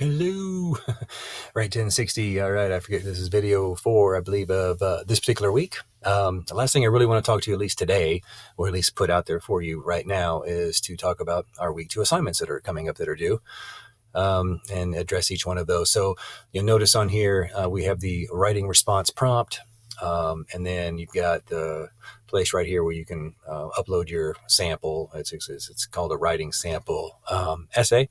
Hello. Right, 1060. All right, I forget, this is video 4, I believe, of this particular week. The last thing I really want to talk to you, at least today, or at least put out there for you right now, is to talk about our week 2 assignments that are coming up that are due, and address each one of those. So you'll notice on here we have the writing response prompt, and then you've got the place right here where you can upload your sample. It's called a writing sample essay,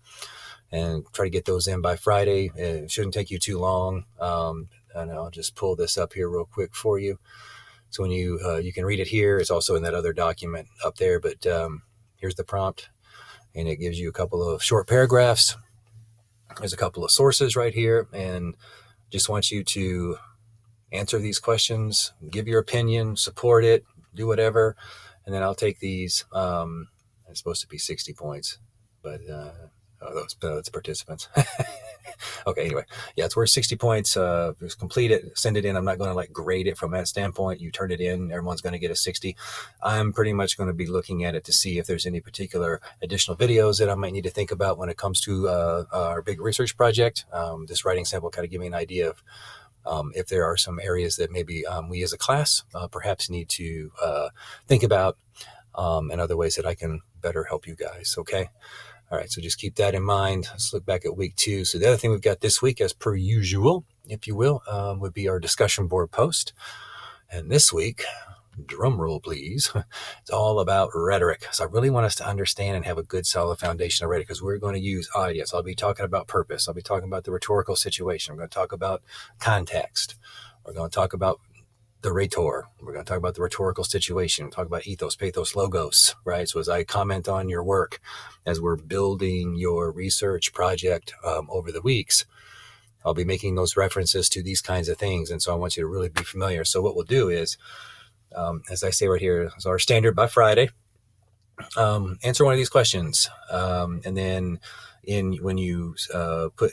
and try to get those in by Friday. It shouldn't take you too long. And I'll just pull this up here real quick for you. So when you can read it here, it's also in that other document up there, but here's the prompt, and it gives you a couple of short paragraphs. There's a couple of sources right here, and just want you to answer these questions, give your opinion, support it, do whatever, and then I'll take these. It's supposed to be 60 points, but those participants. Okay, anyway, yeah, it's worth 60 points. Just complete it, send it in. I'm not going to grade it from that standpoint. You turn it in, everyone's going to get a 60. I'm pretty much going to be looking at it to see if there's any particular additional videos that I might need to think about when it comes to our big research project. This writing sample kind of give me an idea of if there are some areas that maybe we as a class perhaps need to think about, and other ways that I can better help you guys. Okay. All right, so just keep that in mind. Let's look back at week 2. So the other thing we've got this week, as per usual, if you will, would be our discussion board post. And this week, drum roll please, it's all about rhetoric. So I really want us to understand and have a good solid foundation of rhetoric, because we're going to use audience. I'll be talking about purpose. I'll be talking about the rhetorical situation. We're going to talk about context. We're going to talk about the rhetor. We're going to talk about the rhetorical situation, talk about ethos, pathos, logos, right? So as I comment on your work, as we're building your research project over the weeks, I'll be making those references to these kinds of things. And so I want you to really be familiar. So what we'll do is, as I say right here, is our standard by Friday, answer one of these questions. And then when you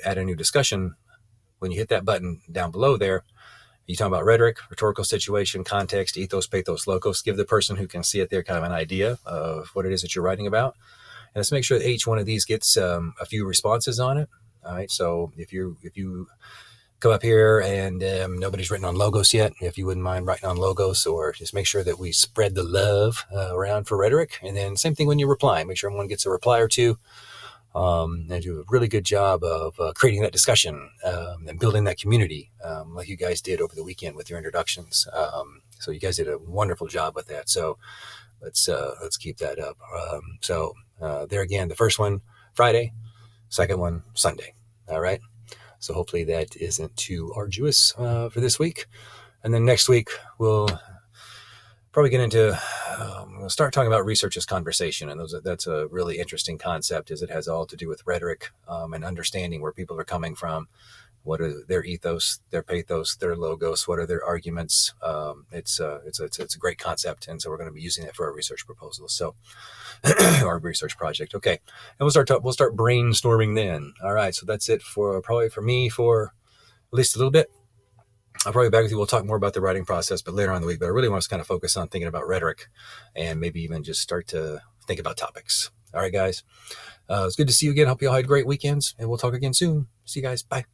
add a new discussion, when you hit that button down below there, you talk about rhetoric, rhetorical situation, context, ethos, pathos, logos. Give the person who can see it there kind of an idea of what it is that you're writing about. And let's make sure that each one of these gets a few responses on it. All right. So if you come up here and nobody's written on logos yet, if you wouldn't mind writing on logos, or just make sure that we spread the love around for rhetoric. And then same thing when you reply, make sure everyone gets a reply or two. And do a really good job of creating that discussion and building that community, like you guys did over the weekend with your introductions. So you guys did a wonderful job with that. So let's keep that up. So there again, the first one Friday, second one Sunday. All right. So hopefully that isn't too arduous for this week. And then next week we'll probably get into, we'll start talking about research as conversation. And that's a really interesting concept, as it has all to do with rhetoric and understanding where people are coming from. What are their ethos, their pathos, their logos? What are their arguments? It's a great concept. And so we're going to be using it for our research proposals. So our research project. Okay. And we'll start brainstorming then. All right. So that's it probably for me for at least a little bit. I'll probably be back with you. We'll talk more about the writing process, but later on in the week. But I really want us to kind of focus on thinking about rhetoric, and maybe even just start to think about topics. All right, guys. It's good to see you again. Hope you all had great weekends, and we'll talk again soon. See you guys. Bye.